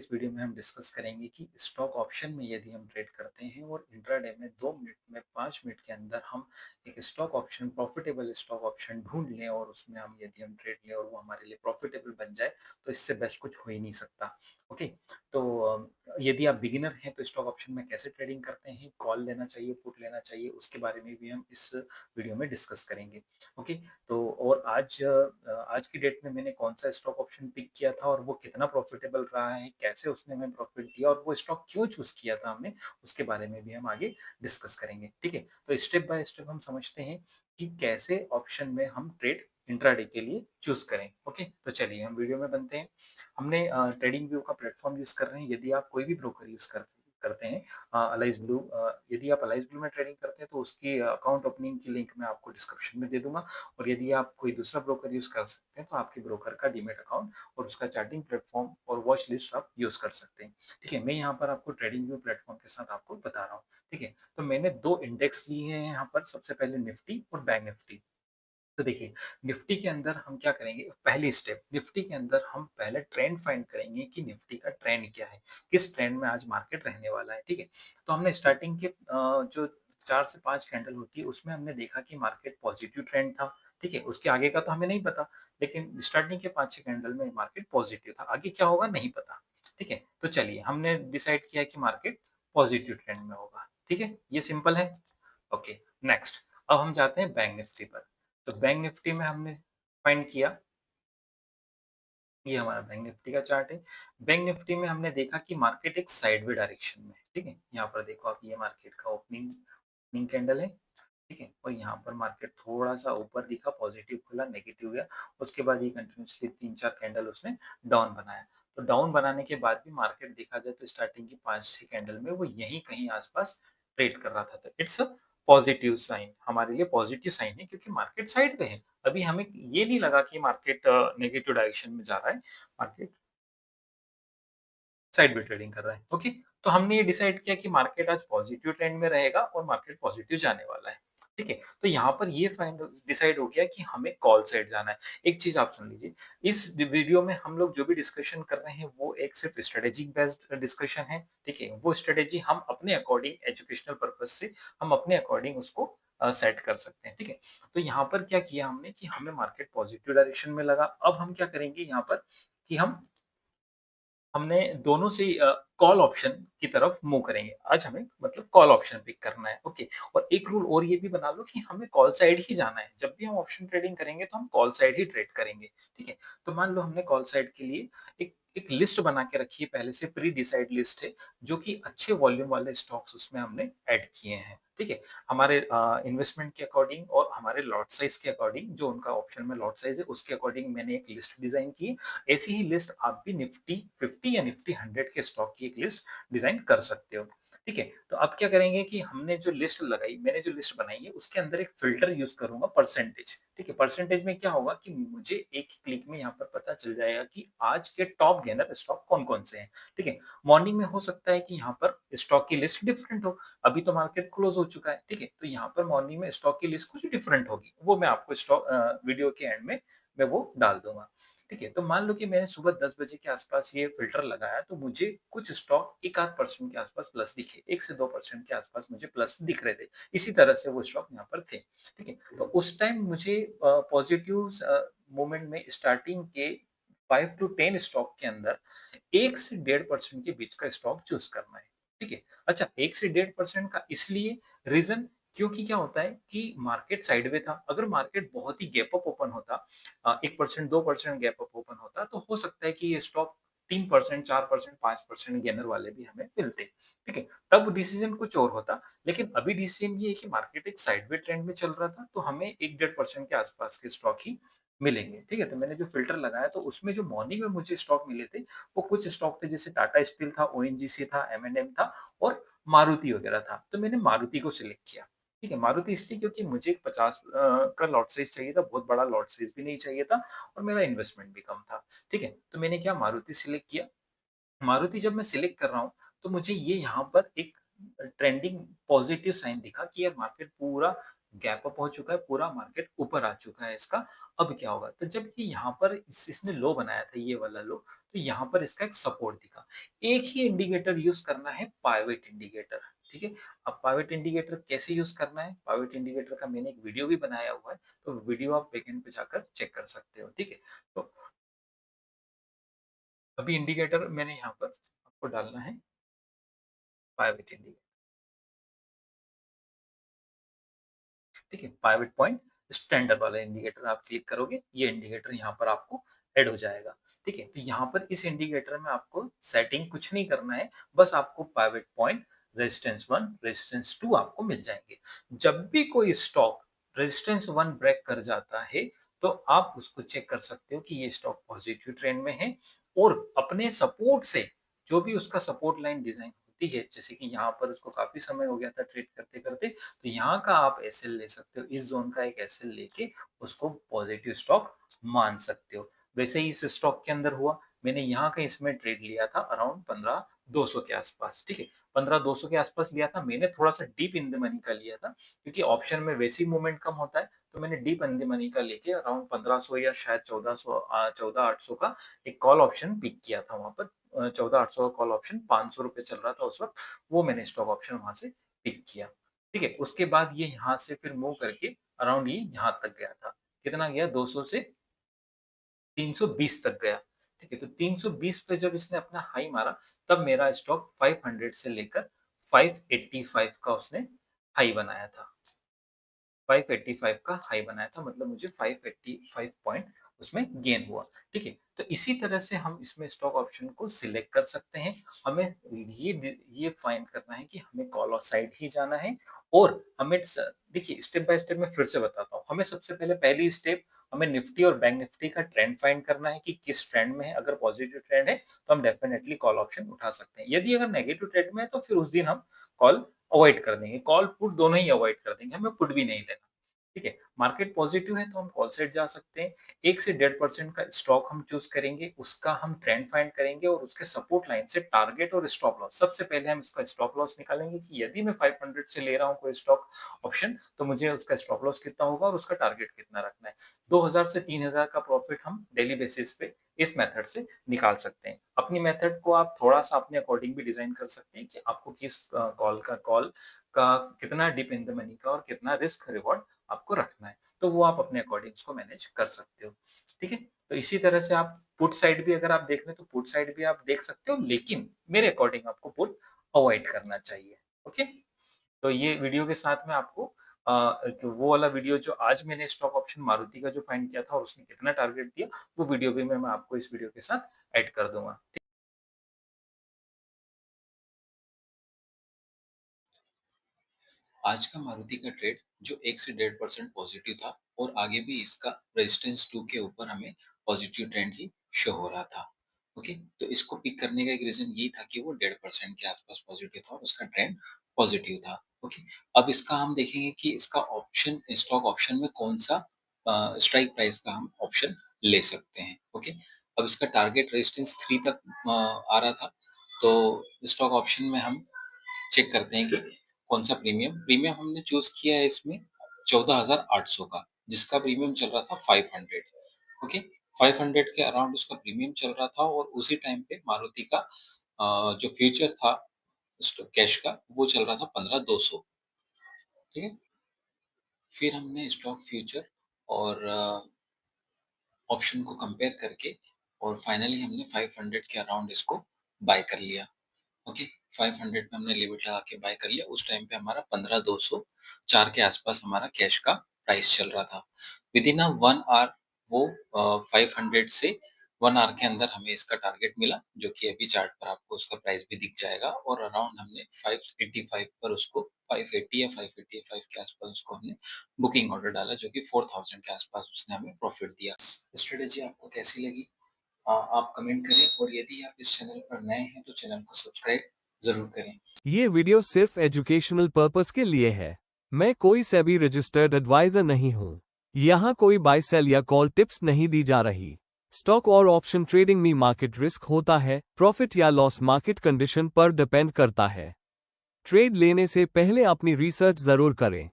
इस वीडियो में हम डिस्कस करेंगे कि स्टॉक ऑप्शन में यदि हम ट्रेड करते हैं और इंट्राडे में 2 मिनट में 5 मिनट के अंदर हम एक stock option profitable stock option ढूंढ लें और उसमें हम यदि हम ट्रेड लें और वो हमारे लिए प्रॉफिटेबल बन जाए तो इससे बेस्ट कुछ हो ही नहीं सकता। ओके, तो यदि आप बिगिनर हैं तो स्टॉक ऑप्शन में कैसे ट्रेडिंग करते हैं, कॉल लेना चाहिए, पुट लेना चाहिए, उसके बारे में भी हम इस वीडियो में डिस्कस करेंगे। ओके, तो और आज की डेट में मैंने कौन सा स्टॉक ऑप्शन पिक किया था और वो कितना प्रॉफिटेबल रहा है, कैसे उसने हमें प्रॉफिट दिया और वो स्टॉक क्यों चूज किया था हमने, उसके बारे में भी हम आगे डिस्कस करेंगे। ठीक है, तो स्टेप बाय स्टेप हम समझते हैं कि कैसे ऑप्शन में हम ट्रेड इंट्राडे के लिए चूज करें। ओके, तो चलिए हम वीडियो में बनते हैं। हमने ट्रेडिंग व्यू का प्लेटफॉर्म यूज कर रहे हैं। यदि आप कोई भी ब्रोकर यूज करते हैं, अलाइज ब्लू, यदि आप अलाइज ब्लू में ट्रेडिंग करते हैं तो उसकी अकाउंट ओपनिंग की लिंक मैं आपको डिस्क्रिप्शन में दे दूंगा। और यदि आप कोई दूसरा ब्रोकर यूज कर सकते हैं तो आपके ब्रोकर का डीमेट अकाउंट और उसका चार्टिंग प्लेटफॉर्म और वॉच लिस्ट आप यूज कर सकते हैं। ठीक है, मैं यहाँ पर आपको ट्रेडिंग व्यू प्लेटफॉर्म के साथ आपको बता रहा हूँ। ठीक है, तो मैंने दो इंडेक्स लिए हैं यहाँ पर, सबसे पहले निफ्टी और बैंक निफ्टी। तो देखिए, निफ्टी के अंदर हम क्या करेंगे, पहली स्टेप निफ्टी के अंदर हम पहले ट्रेंड फाइंड करेंगे कि निफ्टी का ट्रेंड क्या है, किस ट्रेंड में आज मार्केट रहने वाला है। ठीक है, तो हमने स्टार्टिंग के जो 4 से 5 कैंडल होती है उसमें हमने देखा कि मार्केट पॉजिटिव ट्रेंड था। ठीक है, उसके आगे का तो हमें नहीं पता, लेकिन स्टार्टिंग के 5-6 कैंडल में मार्केट पॉजिटिव था, आगे क्या होगा नहीं पता। ठीक है, तो चलिए हमने डिसाइड किया कि मार्केट पॉजिटिव ट्रेंड में होगा। ठीक है, ये सिंपल है। ओके, नेक्स्ट अब हम जाते हैं बैंक निफ्टी पर। तो बैंक निफ्टी में हमने फाइंड किया, ये हमारा बैंक निफ्टी का चार्ट है। बैंक निफ्टी में हमने देखा कि मार्केट एक साइडवे डायरेक्शन में है। ठीक है, यहाँ पर देखो आप, ये मार्केट का ओपनिंग ओपनिंग कैंडल है। ठीक है, और यहाँ पर मार्केट थोड़ा सा ऊपर दिखा, पॉजिटिव खुला, नेगेटिव गया, उसके बाद ये कंटिन्यूसली 3-4 कैंडल उसने डाउन बनाया। तो डाउन बनाने के बाद भी मार्केट देखा जाए तो स्टार्टिंग की 5-6 कैंडल में वो यहीं कहीं आसपास ट्रेड कर रहा था। तो इट्स अ पॉजिटिव साइन, हमारे लिए पॉजिटिव साइन है क्योंकि मार्केट साइड पे है। अभी हमें ये नहीं लगा कि मार्केट नेगेटिव डायरेक्शन में जा रहा है, मार्केट साइड में ट्रेडिंग कर रहा है। ओके, तो हमने ये डिसाइड किया कि मार्केट आज पॉजिटिव ट्रेंड में रहेगा और मार्केट पॉजिटिव जाने वाला है। ठीक है, तो यहाँ पर ये फाइंड डिसाइड हो गया कि हमें कॉल साइड जाना है। एक चीज आप सुन लीजिए, इस वीडियो में हम लोग जो भी डिस्कशन कर रहे हैं वो एक सिर्फ स्ट्रेटेजिक बेस्ड डिस्कशन है। ठीक है, वो स्ट्रेटेजी हम अपने अकॉर्डिंग एजुकेशनल पर्पज से हम अपने अकॉर्डिंग उसको सेट कर सकते हैं। ठीक है, तो यहाँ पर क्या किया हमने कि हमें मार्केट पॉजिटिव डायरेक्शन में लगा। अब हम क्या करेंगे यहाँ पर कि हमने दोनों से कॉल ऑप्शन की तरफ मूव करेंगे। आज हमें मतलब कॉल ऑप्शन पिक करना है। ओके, और एक रूल और ये भी बना लो कि हमें कॉल साइड ही जाना है। जब भी हम ऑप्शन ट्रेडिंग करेंगे तो हम कॉल साइड ही ट्रेड करेंगे। ठीक है, तो मान लो हमने कॉल साइड के लिए एक एक लिस्ट बना के रखी है, पहले से प्री डिसाइड लिस्ट है, जो कि अच्छे वॉल्यूम वाले स्टॉक्स उसमें हमने ऐड किए हैं। ठीक है, हमारे इन्वेस्टमेंट के अकॉर्डिंग और हमारे लॉट साइज के अकॉर्डिंग, जो उनका ऑप्शन में लॉट साइज है उसके अकॉर्डिंग मैंने एक लिस्ट डिजाइन की। ऐसी ही लिस्ट आप भी निफ्टी 50 या निफ्टी 100 के स्टॉक की एक लिस्ट डिजाइन कर सकते हो। ठीक है, तो अब क्या करेंगे कि हमने जो लिस्ट लगाई, मैंने जो लिस्ट बनाई है उसके अंदर एक फिल्टर यूज करूंगा, परसेंटेज। ठीक है, परसेंटेज में क्या होगा कि मुझे एक क्लिक में यहाँ पर पता चल जाएगा कि आज के टॉप गेनर स्टॉक कौन कौन से हैं। ठीक है, मॉर्निंग में हो सकता है कि यहाँ पर स्टॉक की लिस्ट डिफरेंट हो, अभी तो मार्केट क्लोज हो चुका है। ठीक है, तो यहाँ पर मॉर्निंग में स्टॉक की लिस्ट कुछ डिफरेंट होगी, वो मैं आपको स्टॉक वीडियो के एंड में मैं वो डाल दूंगा। ठीक है, तो मान लो कि मैंने सुबह 10 बजे के आसपास ये फ़िल्टर लगाया तो मुझे कुछ स्टॉक 1 आध परसेंट के आसपास प्लस दिखे, 1 से 2% के आसपास मुझे प्लस दिख रहे थे। इसी तरह से वो स्टॉक यहाँ पर थे। ठीक है, तो उस टाइम मुझे पॉजिटिव मोमेंट में स्टार्टिंग के 5 टू 10 स्टॉक के अंदर 1 से 1.5% के बीच का स्टॉक चूज़ करना है। ठीक है, अच्छा 1 से 1.5% का इसलिए रीज़न, क्योंकि क्या होता है कि मार्केट साइडवे था। अगर मार्केट बहुत ही गैप अप ओपन होता, 1% 2% गैप अप ओपन होता तो हो सकता है कि ये स्टॉक 3%, 4%, 5% गेनर वाले भी हमें मिलते। ठीक है, तब डिसीजन कुछ और होता, लेकिन अभी डिसीजन ये है कि मार्केट एक साइडवे ट्रेंड में चल रहा था तो हमें 1-1.5% के आसपास के स्टॉक ही मिलेंगे। ठीक है, तो मैंने जो फिल्टर लगाया तो उसमें जो मॉर्निंग में मुझे स्टॉक मिले थे वो कुछ स्टॉक थे, जैसे टाटा स्टील था, ओएनजीसी था, एम&एम था और मारुति वगैरह था। तो मैंने मारुति को सिलेक्ट किया। ठीक है, मारुति इसलिए क्योंकि मुझे 50 का लॉट साइज चाहिए था, बहुत बड़ा लॉट साइज भी नहीं चाहिए था और मेरा इन्वेस्टमेंट भी कम था। ठीक है, तो मैंने क्या मारुति सिलेक्ट किया। मारुति जब मैं सिलेक्ट कर रहा हूँ तो मुझे ये यहाँ पर एक ट्रेंडिंग पॉजिटिव साइन दिखा कि यार मार्केट पूरा गैप अप हो चुका है, पूरा मार्केट ऊपर आ चुका है इसका। अब क्या होगा? तो जब ये यहाँ पर इसने लो बनाया था, ये वाला लो, तो यहाँ पर इसका एक सपोर्ट दिखा। एक ही इंडिकेटर यूज़ करना है, पाइवट इंडिकेटर, ठीक है? अब पाइवट इंडिकेटर कैसे यूज़ करना है? पाइवट इंडिकेटर का मैंने एक वीडियो भी बनाया हुआ है, तो वीडियो आप बैकएंड पे जाकर चेक कर सकते हो, ठीक है? तो अभी इंडिकेटर मैंने यहाँ पर आपको डालना है, पाइवट इंडिकेटर। ठीक है, पाइवट पॉइंट स्टैंडर्ड वाला इंडिकेटर आप क्लिक करोगे, ये इंडिकेटर यहाँ पर आपको ऐड हो जाएगा। ठीक है, तो यहाँ पर इस इंडिकेटर में आपको सेटिंग कुछ नहीं करना है, बस आपको पाइवट पॉइंट, रेजिस्टेंस 1, रेजिस्टेंस 2 आपको मिल जाएंगे। जब भी कोई स्टॉक रेजिस्टेंस 1 ब्रेक कर जाता है, तो आप उसको चेक कर सकते हो कि ये स्टॉक पॉजिटिव ट्रेंड में है, और अपने सपोर्ट से, जो भी उसका सपोर्ट लाइन डिजाइन होती है, जैसे कि यहाँ पर उसको काफी समय हो गया था ट्रेड करते करते, तो यहाँ का आप एसएल ले सकते हो, इस जोन का एक एसएल लेके उसको पॉजिटिव स्टॉक मान सकते हो। वैसे ही इस स्टॉक के अंदर हुआ, मैंने यहाँ का इसमें ट्रेड लिया था अराउंड 15,200 के आसपास, ठीक है, 15,200 के आसपास लिया था मैंने, थोड़ा सा डीप इन द मनी का लिया था, क्योंकि ऑप्शन में वैसे ही मूवमेंट कम होता है, तो मैंने डीप इन द मनी का लेके अराउंड 1500 या शायद 14,800 का एक कॉल ऑप्शन पिक किया था वहां पर। 14,800 का कॉल ऑप्शन, 500 रुपए चल रहा था उस वक्त, वो मैंने स्टॉक ऑप्शन वहां से पिक किया। ठीक है, उसके बाद ये यहाँ से फिर मूव करके अराउंड ये यहाँ तक गया था, कितना गया, 200 से 320 तक गया। ठीक है, तो 320 पे जब इसने अपना हाई मारा, तब मेरा स्टॉक 500 से लेकर 585 का उसने हाई बनाया था। 585 का हाई बनाया था, मतलब मुझे 585 पॉइंट उसमें गेन हुआ। ठीक है, तो इसी तरह से हम इसमें स्टॉक ऑप्शन को सिलेक्ट कर सकते हैं। हमें ये फाइंड करना है कि हमें कॉल और साइड ही जाना है, और हमें देखिए स्टेप बाय स्टेप मैं फिर से बताता हूँ। हमें सबसे पहले पहली स्टेप, हमें निफ्टी और बैंक निफ्टी का ट्रेंड फाइंड करना है कि किस ट्रेंड में है। अगर पॉजिटिव ट्रेंड है तो हम डेफिनेटली कॉल ऑप्शन उठा सकते हैं, यदि अगर नेगेटिव ट्रेंड में है तो फिर उस दिन हम कॉल अवॉइड कर देंगे, कॉल पुट दोनों ही अवॉइड कर देंगे, हमें पुट भी नहीं लेना। ठीक है, मार्केट पॉजिटिव है तो हम कॉल साइड जा सकते हैं। 1 से 1.5% का स्टॉक हम चूज करेंगे, उसका हम ट्रेंड फाइंड करेंगे, और उसके सपोर्ट लाइन से टारगेट और स्टॉप लॉस, सबसे पहले हम इसका स्टॉप लॉस निकालेंगे कि यदि मैं 500 से ले रहा हूं कोई स्टॉक ऑप्शन, तो मुझे उसका स्टॉप लॉस कितना होगा और उसका टारगेट कितना रखना है। 2,000 से 3,000 का प्रॉफिट हम डेली बेसिस पे इस मेथड से निकाल सकते हैं। अपनी मेथड को आप थोड़ा सा अपने अकॉर्डिंग भी डिजाइन कर सकते हैं कि आपको किस कॉल का कितना डिप इन द मनी का और कितना रिस्क रिवॉर्ड आपको रखना है, तो वो आप अपने अकॉर्डिंग उसको मैनेज कर सकते हो। ठीक है, तो इसी तरह से आप पुट साइड भी अगर आप देख रहे हैं तो पुट साइड भी आप देख सकते हो, लेकिन मेरे अकॉर्डिंग आपको पुट अवॉइड करना चाहिए। ओके, तो ये वीडियो के साथ में आपको एक वो वाला वीडियो जो आज मैंने स्टॉक ऑप्शन मारुति का जो फाइंड किया था और उसने कितना टारगेट दिया, वो वीडियो भी मैं आपको इस वीडियो के साथ ऐड कर दूंगा। आज का मारुति का ट्रेड जो 1 से 1.5% पॉजिटिव था, और आगे भी इसका रेजिस्टेंस 2 के ऊपर हमें पॉजिटिव ट्रेंड ही शो हो रहा था। ओके, तो इसको पिक करने का एक रीजन ये था कि वो 1.5% के आसपास पॉजिटिव था और उसका ट्रेंड पॉजिटिव था। ओके, अब इसका हम देखेंगे कि इसका ऑप्शन, स्टॉक ऑप्शन में कौन सा स्ट्राइक प्राइस का हम ऑप्शन ले सकते हैं। ओके, अब इसका टारगेट रेजिस्टेंस 3 तक आ रहा था, तो स्टॉक ऑप्शन में हम चेक करते हैं कि कौन सा प्रीमियम प्रीमियम हमने चूज किया है इसमें 14,800 का, जिसका प्रीमियम चल रहा था 500। ओके, 500 के अराउंड उसका प्रीमियम चल रहा था, और उसी टाइम पे मारुति का जो फ्यूचर था कैश का, वो चल रहा था 15,200। ठीक है, फिर हमने स्टॉक फ्यूचर और ऑप्शन को कंपेयर करके, और फाइनली हमने 500 के अराउंड इसको बाय कर लिया। ओके, 500 पे हमने लिमिट लगा के बाय कर लिया। उस टाइम पे हमारा 15,204 के आसपास हमारा कैश का प्राइस चल रहा था। विद इन अ 1 आवर वो 500 से 1 आवर के अंदर हमें इसका टारगेट मिला, जो कि अभी चार्ट पर आपको उसका प्राइस भी दिख जाएगा, और अराउंड हमने 585 पर उसको, 580 या 585 के आसपास उसको हमने बुकिंग ऑर्डर डाला, जो कि 4,000 के आसपास उसने हमें प्रॉफिट दिया। स्ट्रेटेजी आपको कैसी लगी आप कमेंट करें, और यदि आप इस चैनल पर नए हैं तो चैनल को सब्सक्राइब जरूर करें। ये वीडियो सिर्फ एजुकेशनल पर्पस के लिए है। मैं कोई सेबी रजिस्टर्ड एडवाइजर नहीं हूँ। यहाँ कोई बाय सेल या कॉल टिप्स नहीं दी जा रही। स्टॉक और ऑप्शन ट्रेडिंग में मार्केट रिस्क होता है, प्रॉफिट या लॉस मार्केट कंडीशन पर डिपेंड करता है। ट्रेड लेने से पहले अपनी रिसर्च जरूर करें।